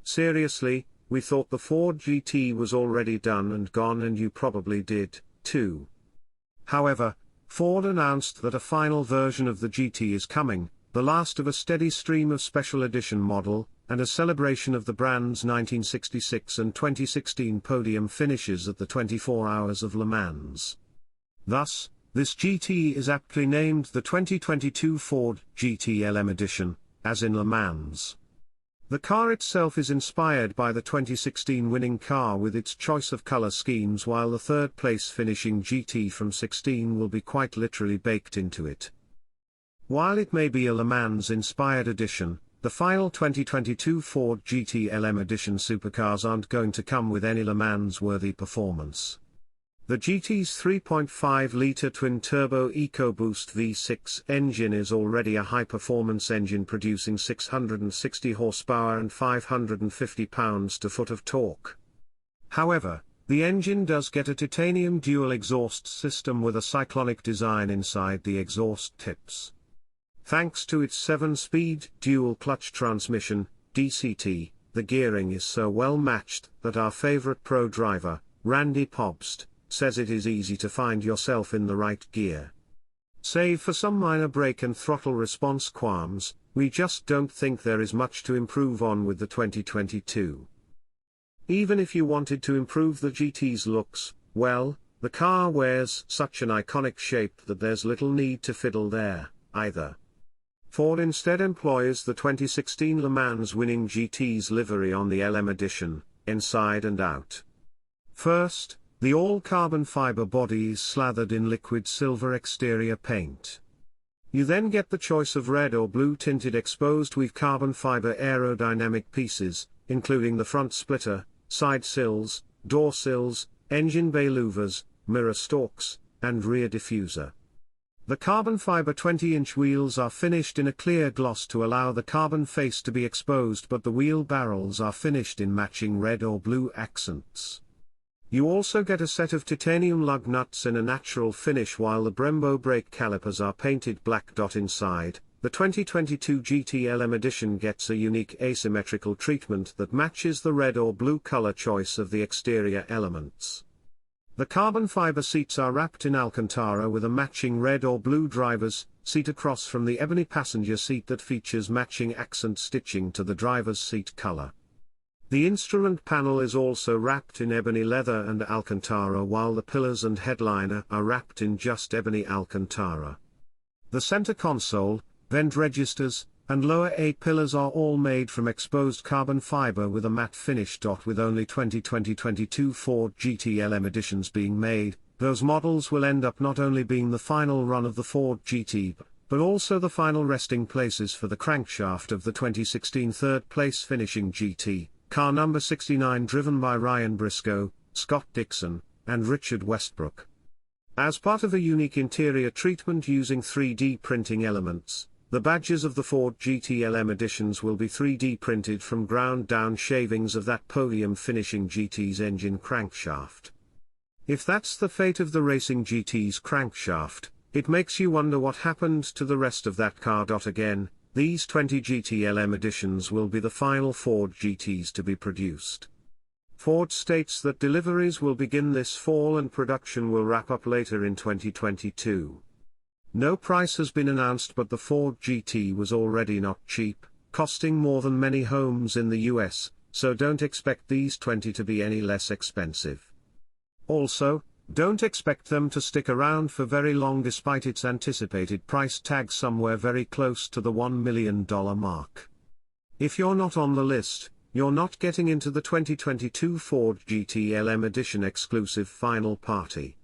Seriously, we thought the Ford GT was already done and gone, and you probably did, too. However, Ford announced that a final version of the GT is coming, the last of a steady stream of special edition model, and a celebration of the brand's 1966 and 2016 podium finishes at the 24 Hours of Le Mans. Thus, this GT is aptly named the 2022 Ford GT LM Edition, as in Le Mans. The car itself is inspired by the 2016 winning car with its choice of color schemes, while the third-place finishing GT from 16 will be quite literally baked into it. While it may be a Le Mans-inspired edition, the final 2022 Ford GT LM Edition supercars aren't going to come with any Le Mans-worthy performance. The GT's 3.5-litre twin-turbo EcoBoost V6 engine is already a high-performance engine producing 660 horsepower and 550 pounds-to-foot of torque. However, the engine does get a titanium dual exhaust system with a cyclonic design inside the exhaust tips. Thanks to its 7-speed dual-clutch transmission, DCT, the gearing is so well matched that our favorite pro driver, Randy Pobst, says it is easy to find yourself in the right gear. Save for some minor brake and throttle response qualms, we just don't think there is much to improve on with the 2022. Even if you wanted to improve the GT's looks, well, the car wears such an iconic shape that there's little need to fiddle there, either. Ford instead employs the 2016 Le Mans winning GT's livery on the LM Edition, inside and out. First, the all-carbon fiber body is slathered in liquid silver exterior paint. You then get the choice of red or blue tinted exposed weave carbon fiber aerodynamic pieces, including the front splitter, side sills, door sills, engine bay louvers, mirror stalks, and rear diffuser. The carbon fiber 20-inch wheels are finished in a clear gloss to allow the carbon face to be exposed, but the wheel barrels are finished in matching red or blue accents. You also get a set of titanium lug nuts in a natural finish, while the Brembo brake calipers are painted black. Inside, the 2022 GT LM Edition gets a unique asymmetrical treatment that matches the red or blue color choice of the exterior elements. The carbon fiber seats are wrapped in Alcantara with a matching red or blue driver's seat across from the ebony passenger seat that features matching accent stitching to the driver's seat color. The instrument panel is also wrapped in ebony leather and Alcantara, while the pillars and headliner are wrapped in just ebony Alcantara. The center console, vent registers, and lower A-pillars are all made from exposed carbon fiber with a matte finish. With only 2022 Ford GT LM editions being made, those models will end up not only being the final run of the Ford GT, but also the final resting places for the crankshaft of the 2016 third-place finishing GT. Car number 69, driven by Ryan Briscoe, Scott Dixon, and Richard Westbrook. As part of a unique interior treatment using 3D printing elements, the badges of the Ford GT LM editions will be 3D printed from ground-down shavings of that podium finishing GT's engine crankshaft. If that's the fate of the racing GT's crankshaft, it makes you wonder what happened to the rest of that car. Again, these 20 GT LM editions will be the final Ford GTs to be produced. Ford states that deliveries will begin this fall and production will wrap up later in 2022. No price has been announced, but the Ford GT was already not cheap, costing more than many homes in the US, so don't expect these 20 to be any less expensive. Also, don't expect them to stick around for very long despite its anticipated price tag somewhere very close to the $1 million mark. If you're not on the list, you're not getting into the 2022 Ford GT LM Edition exclusive final party.